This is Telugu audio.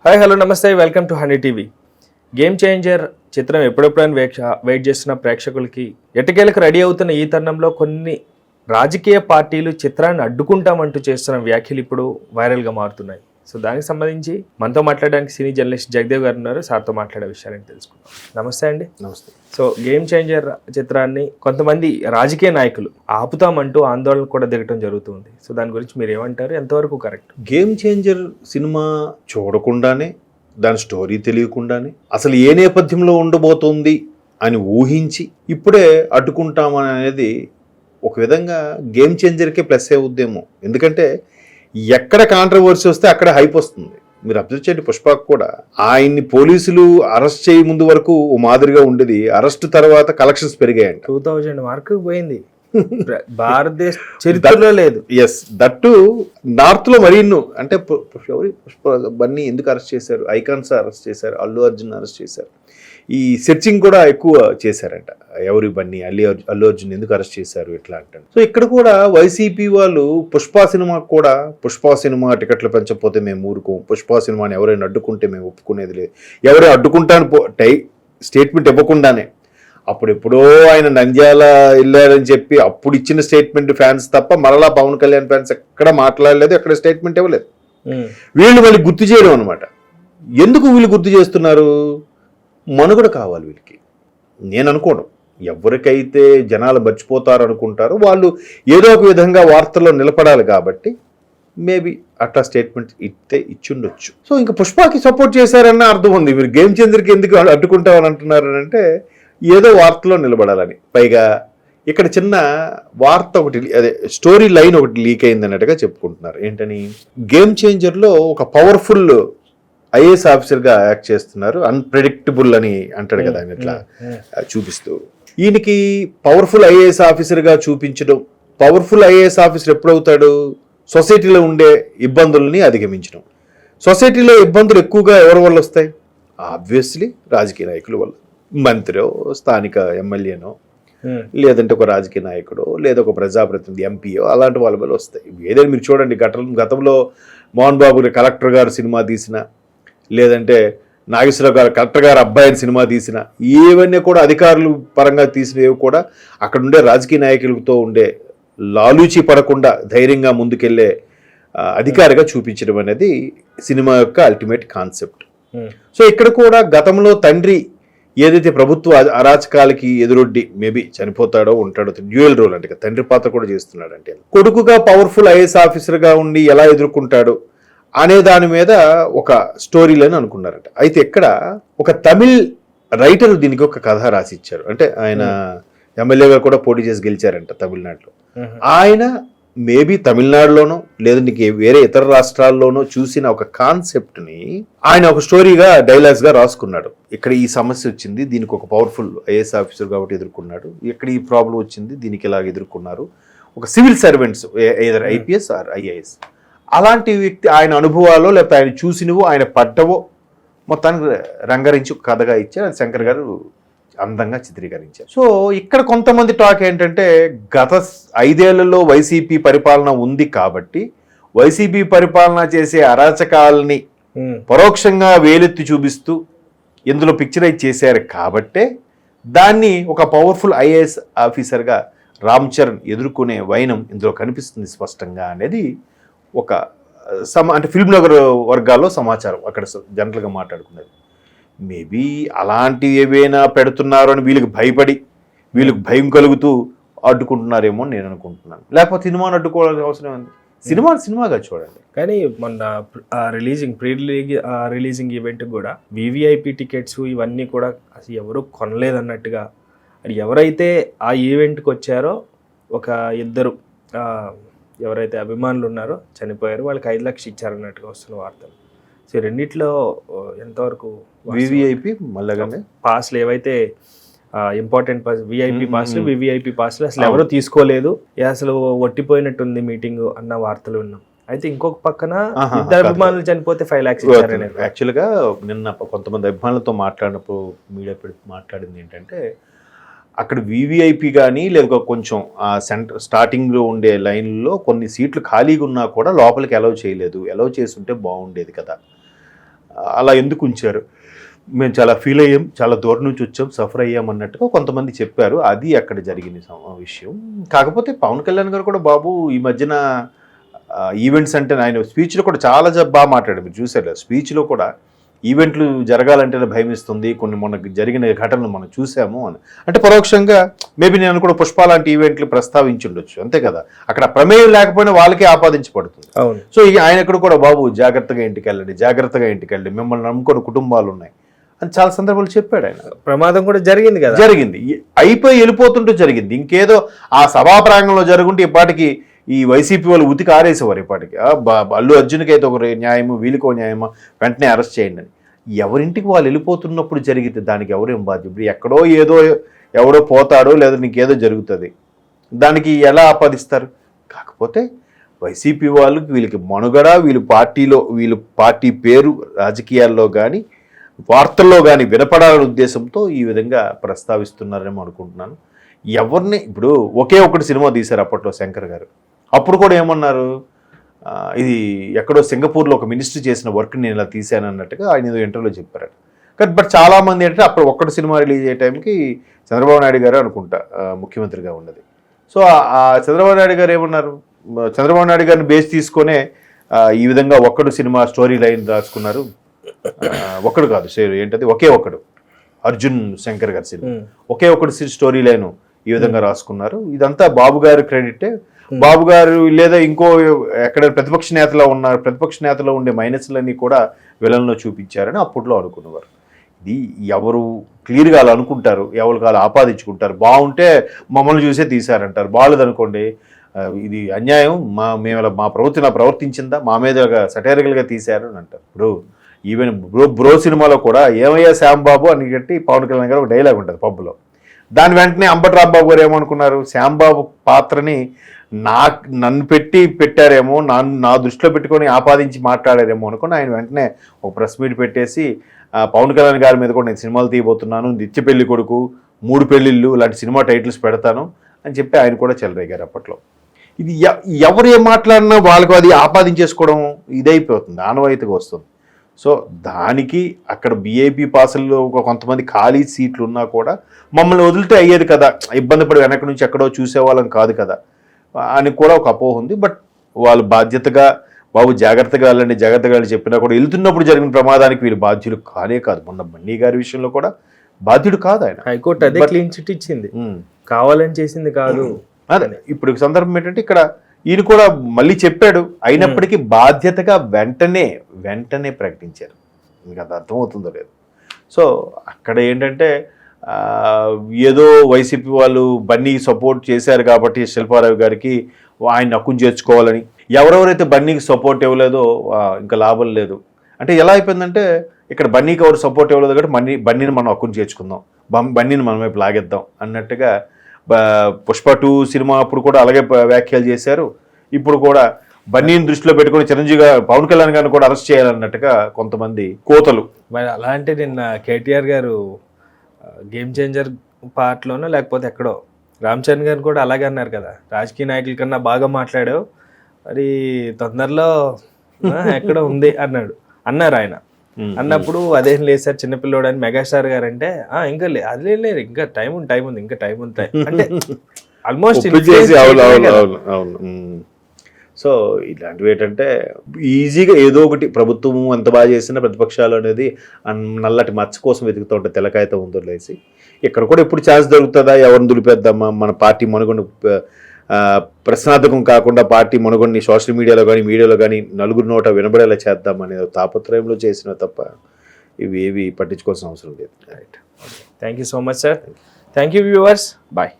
హాయ్ హలో నమస్తే welcome to honey TV. Game changer చిత్రం ఎప్పుడెప్పుడని వెయిట్ చేస్తున్న ప్రేక్షకులకి ఎట్టకేలకు రెడీ అవుతున్న ఈ తరుణంలో కొన్ని రాజకీయ పార్టీలు చిత్రాన్ని అడ్డుకుంటామంటూ చేస్తున్న వ్యాఖ్యలు ఇప్పుడు వైరల్గా మారుతున్నాయి. సో దానికి సంబంధించి మనతో మాట్లాడడానికి సినీ జర్నలిస్ట్ జగదేవ్ గారు ఉన్నారు. సార్తో మాట్లాడే విషయాలను తెలుసుకుందాం. నమస్తే అండి. నమస్తే. సో గేమ్ చేంజర్ చిత్రాన్ని కొంతమంది రాజకీయ నాయకులు ఆపుతామంటూ ఆందోళన కూడా దిగటం జరుగుతుంది. సో దాని గురించి మీరు ఏమంటారు? ఎంతవరకు కరెక్ట్? గేమ్ చేంజర్ సినిమా చూడకుండానే, దాని స్టోరీ తెలియకుండానే, అసలు ఏ నేపథ్యంలో ఉండబోతోంది అని ఊహించి ఇప్పుడే అడ్డుకుంటామని అనేది ఒక విధంగా గేమ్ చేంజర్కే ప్లస్ అవుద్దేమో. ఎందుకంటే ఎక్కడ కాంట్రవర్సీ వస్తే అక్కడ హైప్ వస్తుంది. మీరు అబ్జర్వ్ చేయండి, పుష్పకు కూడా ఆయన్ని పోలీసులు అరెస్ట్ చేయ ముందు వరకు ఓ మాదిరిగా ఉండేది, అరెస్ట్ తర్వాత కలెక్షన్స్ పెరిగాయంట. 2000 మార్కు పోయింది. భారతదేశ చరిత్రలో లేదు. ఎస్, దట్టు నార్త్ లో మరీ అంటే పుష్ప బన్నీ ఎందుకు అరెస్ట్ చేశారు, ఐకాన్స్ అరెస్ట్ చేశారు, అల్లు అర్జున్ అరెస్ట్ చేశారు, ఈ సెర్చింగ్ కూడా ఎక్కువ చేశారంట. ఎవరి బన్నీ, అల్లు అర్జున్ ఎందుకు అరెస్ట్ చేశారు ఇట్లా అంటారు. సో ఇక్కడ కూడా వైసీపీ వాళ్ళు పుష్ప సినిమాకు కూడా, పుష్ప సినిమా టికెట్లు పెంచకపోతే మేము ఊరుకోం, పుష్ప సినిమాని ఎవరైనా అడ్డుకుంటే మేము ఒప్పుకునేది లేదు, ఎవరైనా అడ్డుకుంటాను స్టేట్మెంట్ ఇవ్వకుండానే అప్పుడెప్పుడో ఆయన నంద్యాల వెళ్ళారని చెప్పి అప్పుడు ఇచ్చిన స్టేట్మెంట్ ఫ్యాన్స్ తప్ప మరలా పవన్ కళ్యాణ్ ఫ్యాన్స్ ఎక్కడ మాట్లాడలేదు, ఎక్కడ స్టేట్మెంట్ ఇవ్వలేదు. వీళ్ళు మళ్ళీ గుర్తు చేయడం అనమాట. ఎందుకు వీళ్ళు గుర్తు చేస్తున్నారు? మనుగడ కావాలి వీళ్ళకి. నేను అనుకోవడం, ఎవరికైతే జనాలు మర్చిపోతారు అనుకుంటారో వాళ్ళు ఏదో ఒక విధంగా వార్తల్లో నిలబడాలి కాబట్టి మేబీ అట్లా స్టేట్మెంట్ ఇచ్చుండొచ్చు. సో ఇంకా పుష్పకి సపోర్ట్ చేశారన్న అర్థం ఉంది. మీరు గేమ్ చేంజర్కి ఎందుకు అడ్డుకుంటామని అంటున్నారు అంటే ఏదో వార్తలో నిలబడాలని. పైగా ఇక్కడ చిన్న వార్త ఒకటి, అదే స్టోరీ లైన్ ఒకటి లీక్ అయింది అన్నట్టుగా చెప్పుకుంటున్నారు. ఏంటని, గేమ్ చేంజర్లో ఒక పవర్ఫుల్ ఐఏఎస్ ఆఫీసర్గా యాక్ట్ చేస్తున్నారు, అన్ప్రెడిక్టబుల్ అని అంటాడు కదా ఆయన, ఇట్లా చూపిస్తూ ఈయనకి పవర్ఫుల్ ఐఏఎస్ ఆఫీసర్గా చూపించడం. పవర్ఫుల్ ఐఏఎస్ ఆఫీసర్ ఎప్పుడవుతాడు? సొసైటీలో ఉండే ఇబ్బందుల్ని అధిగమించడం. సొసైటీలో ఇబ్బందులు ఎక్కువగా ఎవరి వల్ల వస్తాయి? ఆబ్వియస్లీ రాజకీయ నాయకుల వల్ల. మంత్రో, స్థానిక ఎమ్మెల్యేనో, లేదంటే ఒక రాజకీయ నాయకుడో, లేదా ఒక ప్రజాప్రతినిధి ఎంపీయో, అలాంటి వాళ్ళ వల్ల వస్తాయి. ఏదైనా మీరు చూడండి, గతంలో మోహన్ బాబు కలెక్టర్ గారు సినిమా తీసిన, లేదంటే నాగేశ్వరరావు గారు కలెక్టర్ గారు అబ్బాయిని సినిమా తీసిన, ఏవన్నీ కూడా అధికారులు పరంగా తీసినవి కూడా అక్కడ ఉండే రాజకీయ నాయకులతో ఉండే లాలూచి పడకుండా ధైర్యంగా ముందుకెళ్లే అధికారిగా చూపించడం అనేది సినిమా యొక్క అల్టిమేట్ కాన్సెప్ట్. సో ఇక్కడ కూడా గతంలో తండ్రి ఏదైతే ప్రభుత్వ అరాచకాలకి ఎదురొడ్డి మేబీ చనిపోతాడో ఉంటాడో, డ్యూయల్ రోల్ అంటే తండ్రి పాత్ర కూడా చేస్తున్నాడు. అంటే కొడుకుగా పవర్ఫుల్ ఐఏఎస్ ఆఫీసర్గా ఉండి ఎలా ఎదుర్కొంటాడు అనే దాని మీద ఒక స్టోరీలని అనుకున్నారట. అయితే ఇక్కడ ఒక తమిళ్ రైటర్ దీనికి ఒక కథ రాసి ఇచ్చారు. అంటే ఆయన ఎమ్మెల్యేగా కూడా పోటీ చేసి గెలిచారంట తమిళనాడులో. ఆయన మేబీ తమిళనాడులోనో లేదంటే వేరే ఇతర రాష్ట్రాల్లోనో చూసిన ఒక కాన్సెప్ట్ని ఆయన ఒక స్టోరీగా, డైలాగ్స్గా రాసుకున్నాడు. ఇక్కడ ఈ సమస్య వచ్చింది, దీనికి ఒక పవర్ఫుల్ ఐఏఎస్ ఆఫీసర్ కాబట్టి ఎదుర్కొన్నాడు, ఇక్కడ ఈ ప్రాబ్లం వచ్చింది, దీనికి ఇలాగ ఎదుర్కొన్నారు. ఒక civil servants, either IPS or IAS, అలాంటి వ్యక్తి ఆయన అనుభవాలో లేకపోతే ఆయన చూసినవో ఆయన పడ్డవో మొత్తానికి రంగరించి ఒక కథగా ఇచ్చారు. శంకర్ గారు అందంగా చిత్రీకరించారు. సో ఇక్కడ కొంతమంది టాక్ ఏంటంటే, గత 5 ఏళ్లలో వైసీపీ పరిపాలన ఉంది కాబట్టి వైసీపీ పరిపాలన చేసే అరాచకాలని పరోక్షంగా వేలెత్తి చూపిస్తూ ఇందులో పిక్చరైజ్ చేశారు కాబట్టే దాన్ని ఒక పవర్ఫుల్ ఐఏఎస్ ఆఫీసర్గా రామ్ చరణ్ ఎదుర్కొనే వైనం ఇందులో కనిపిస్తుంది స్పష్టంగా అనేది ఒక అంటే ఫిల్మ్ నగర్ వర్గాల్లో సమాచారం, అక్కడ జనరల్గా మాట్లాడుకున్నది. మేబీ అలాంటివి ఏవైనా పెడుతున్నారు అని వీళ్ళకి భయపడి, వీళ్ళకి భయం కలుగుతూ అడ్డుకుంటున్నారేమో నేను అనుకుంటున్నాను. లేకపోతే సినిమాను అడ్డుకోవాల్సిన అవసరం ఉంది. సినిమాగా చూడండి. కానీ మొన్న రిలీజింగ్ ఈవెంట్ కూడా వివిఐపి టికెట్స్ ఇవన్నీ కూడా అసలు ఎవరు కొనలేదన్నట్టుగా, అది ఎవరైతే ఆ ఈవెంట్కి వచ్చారో ఒక ఇద్దరు ఎవరైతే అభిమానులు ఉన్నారో చనిపోయారు, వాళ్ళకి 5 లక్షలు ఇచ్చారన్నట్టుగా వస్తున్న వార్తలు. సో రెండిట్లో ఎంతవరకు వివిఐపి మళ్ళీ పాస్లు ఏవైతే ఇంపార్టెంట్ విఐపి పాస్లు, వివిఐపి పాస్లు అసలు ఎవరు తీసుకోలేదు, అసలు ఒట్టిపోయినట్టుంది మీటింగ్ అన్న వార్తలు విన్నాం. అయితే ఇంకొక పక్కన ఇద్దరు అభిమానులు చనిపోతే 5 లక్షలు ఇచ్చారనేది. యాక్చువల్గా నిన్న కొంతమంది అభిమానులతో మాట్లాడినప్పుడు మీడియా మాట్లాడింది ఏంటంటే, అక్కడ వివిఐపి కానీ లేదా కొంచెం ఆ స్టార్టింగ్లో ఉండే లైన్లో కొన్ని సీట్లు ఖాళీగా ఉన్నా కూడా లోపలికి అలౌ చేయలేదు. అలౌ చేస్తుంటే బాగుండేది కదా. అలా ఎందుకు ఉంచారు, మేము చాలా ఫీల్ అయ్యాం, చాలా దూరం నుంచి వచ్చాం, సఫర్ అయ్యాం అన్నట్టుగా కొంతమంది చెప్పారు. అది అక్కడ జరిగిన విషయం. కాకపోతే పవన్ కళ్యాణ్ గారు కూడా బాబు ఈ మధ్యన ఈవెంట్స్ అంటే ఆయన స్పీచ్లో కూడా చాలా బాగా మాట్లాడారు. మీరు చూసారు స్పీచ్లో కూడా ఈవెంట్లు జరగాలంటేనే భయం ఇస్తుంది, కొన్ని మనకు జరిగిన ఘటనలు మనం చూసాము అని. అంటే పరోక్షంగా మేబీ నేను కూడా పుష్ప లాంటి ఈవెంట్లు ప్రస్తావించి ఉండొచ్చు, అంతే కదా. అక్కడ ప్రమేయం లేకపోయినా వాళ్ళకే ఆపాదించబడుతుంది. సో ఆయన ఇక్కడ కూడా బాబు జాగ్రత్తగా ఇంటికి వెళ్ళండి, జాగ్రత్తగా ఇంటికి వెళ్ళండి, మిమ్మల్ని నమ్ముకొని కుటుంబాలు ఉన్నాయి అని చాలా సందర్భాలు చెప్పాడు ఆయన. ప్రమాదం కూడా జరిగింది కదా, జరిగింది, అయిపోయి వెళ్ళిపోతుంటూ జరిగింది. ఇంకేదో ఆ సభా ప్రాంగణంలో జరుగుంటే ఇప్పటికి ఈ వైసీపీ వాళ్ళు ఉతికి ఆరేసేవారు. ఇప్పటికి అల్లు అర్జున్కి అయితే ఒక న్యాయము, వీళ్ళకో న్యాయమా, వెంటనే అరెస్ట్ చేయండి అని. ఎవరింటికి వాళ్ళు వెళ్ళిపోతున్నప్పుడు జరిగితే దానికి ఎవరేం బాధ్యత? ఇప్పుడు ఎక్కడో ఎవడో పోతాడో లేదా నీకేదో జరుగుతుంది, దానికి ఎలా ఆపాదిస్తారు? కాకపోతే వైసీపీ వాళ్ళకి వీళ్ళకి మనుగడ, వీళ్ళు పార్టీ పేరు రాజకీయాల్లో కానీ వార్తల్లో కానీ వినపడాలనే ఉద్దేశంతో ఈ విధంగా ప్రస్తావిస్తున్నారేమో అనుకుంటున్నాను. ఎవరిని ఇప్పుడు ఒకే ఒకటి సినిమా తీశారు అప్పట్లో శంకర్ గారు. అప్పుడు కూడా ఏమన్నారు, ఇది ఎక్కడో సింగపూర్లో ఒక మినిస్ట్రీ చేసిన వర్క్ నేను ఇలా తీశాను అన్నట్టుగా ఆయన ఏదో ఇంటర్వ్యూలో చెప్పారు. బట్ చాలామంది ఏంటంటే అప్పుడు ఒక్కటి సినిమా రిలీజ్ అయ్యే టైంకి చంద్రబాబు నాయుడు గారు అనుకుంటా ముఖ్యమంత్రిగా ఉన్నది. సో ఆ చంద్రబాబు నాయుడు గారు ఏమన్నారు, చంద్రబాబు నాయుడు గారిని బేస్ తీసుకొనే ఈ విధంగా ఒక్కడు సినిమా స్టోరీ లైన్ రాసుకున్నారు. ఒక్కడు కాదు, ఏంటది ఒకే ఒకడు, అర్జున్ శంకర్ గారి సినిమా ఒకే ఒకటి స్టోరీ లైన్ ఈ విధంగా రాసుకున్నారు. ఇదంతా బాబు గారి క్రెడిటే. బాబు గారు లేదా ఇంకో ఎక్కడ ప్రతిపక్ష నేతలో ఉండే మైనస్లన్నీ కూడా విలన్లో చూపించారని అప్పట్లో అనుకునేవారు. ఇది ఎవరు క్లియర్గా అలా అనుకుంటారు, ఎవరికి వాళ్ళు ఆపాదించుకుంటారు. బాగుంటే మమ్మల్ని చూసే తీశారంటారు, బాగాలేదనుకోండి ఇది అన్యాయం, మా ప్రభుత్వం ప్రవర్తించిందా, మా మీద సటైరికల్గా తీశారు అని అంటారు. ఇప్పుడు ఈవెన్ బ్రో సినిమాలో కూడా ఏమయ్యా శ్యాంబాబు అని కట్టి పవన్ కళ్యాణ్ గారు ఒక డైలాగ్ ఉంటుంది పబ్లో. దాని వెంటనే అంబటి రాంబాబు గారు ఏమనుకున్నారు, శ్యాంబాబు పాత్రని నన్ను పెట్టారేమో, నా దృష్టిలో పెట్టుకొని ఆపాదించి మాట్లాడారేమో అనుకుని ఆయన వెంటనే ఒక ప్రెస్ మీట్ పెట్టేసి పవన్ కళ్యాణ్ గారి మీద కూడా నేను సినిమాలు తీయబోతున్నాను, నిత్య పెళ్లి కొడుకు, 3 పెళ్ళిళ్ళు లాంటి సినిమా టైటిల్స్ పెడతాను అని చెప్పి ఆయన కూడా చెలరేగారు అప్పట్లో. ఇది ఎవరు ఏం మాట్లాడినా వాళ్ళకు అది ఆపాదించేసుకోవడం ఇదైపోతుంది, ఆనవాయితీగా వస్తుంది. సో దానికి అక్కడ బీఏపీ పాసుల్లో కొంతమంది ఖాళీ సీట్లు ఉన్నా కూడా మమ్మల్ని వదిలితే అయ్యేది కదా, ఇబ్బంది పడి వెనక నుంచి ఎక్కడో చూసేవాళ్ళం కాదు కదా అని కూడా ఒక అపోహ ఉంది. బట్ వాళ్ళు బాధ్యతగా బాబు జాగ్రత్తగా వెళ్ళండి, జాగ్రత్తగా వెళ్ళి చెప్పినా కూడా వెళ్తున్నప్పుడు జరిగిన ప్రమాదానికి వీళ్ళు బాధ్యులు కానే కాదు. మొన్న బన్నీ గారి విషయంలో కూడా బాధ్యుడు కాదు ఆయన. హైకోర్టు అదే క్లీన్ చిట్ ఇచ్చింది, కావాలని చేసింది కాదు. అదే ఇప్పుడు సందర్భం ఏంటంటే ఇక్కడ ఈయన కూడా మళ్ళీ చెప్పాడు, అయినప్పటికీ బాధ్యతగా వెంటనే ప్రకటించారు. మీకు అది అర్థమవుతుందో లేదు. సో అక్కడ ఏంటంటే ఏదో వైసీపీ వాళ్ళు బన్నీ సపోర్ట్ చేశారు కాబట్టి శిల్పారావు గారికి ఆయన హక్కును చేర్చుకోవాలని, ఎవరెవరైతే బన్నీకి సపోర్ట్ ఇవ్వలేదో ఇంకా లాభం లేదు అంటే ఎలా అయిపోయిందంటే ఇక్కడ బన్నీకి ఎవరు సపోర్ట్ ఇవ్వలేదు కాబట్టి బన్నీని మనం హక్కును చేర్చుకుందాం, బన్నీని మనం వైపు లాగేద్దాం అన్నట్టుగా పుష్ప 2 సినిమా అప్పుడు కూడా అలాగే వ్యాఖ్యలు చేశారు. ఇప్పుడు కూడా బన్నీని దృష్టిలో పెట్టుకుని చిరంజీవి పవన్ కళ్యాణ్ గారిని కూడా అరెస్ట్ చేయాలన్నట్టుగా కొంతమంది కోతలు. మరి అలాంటి నిన్న కేటీఆర్ గారు గేమ్ చేంజర్ పార్ట్లోనో లేకపోతే ఎక్కడో రామ్ చరణ్ గారిని కూడా అలాగే అన్నారు కదా, రాజకీయ నాయకుల కన్నా బాగా మాట్లాడావు, మరి తొందరలో ఎక్కడ ఉంది అన్నారు ఆయన. అన్నప్పుడు అదేం లేదు సార్ చిన్నపిల్లోడు అని మెగాస్టార్ గారు అంటే ఇంకా అదే లేదు, ఇంకా టైం ఉంది ఇంకా టైం ఉంది అంటే ఆల్మోస్ట్. సో ఇలాంటివి ఏంటంటే ఈజీగా ఏదో ఒకటి ప్రభుత్వం ఎంత బాగా చేసినా ప్రతిపక్షాలు అనేది నల్లటి మచ్చ కోసం వెతుకుతూ ఉంటాయి, తెల్లకాయతో ఉందలేసి. ఇక్కడ కూడా ఎప్పుడు ఛాన్స్ దొరుకుతుందా, ఎవరిని దులిపేద్దామా, మన పార్టీ మనుగొని ప్రశ్నార్థకం కాకుండా పార్టీ మనుగొని సోషల్ మీడియాలో కానీ నలుగురు నోట వినబడేలా చేద్దాం అనే తాపత్రయంలో చేసిన తప్ప ఇవి ఏవి పట్టించుకోవాల్సిన అవసరం లేదు. Right, thank you so much sir. Thank you viewers, bye.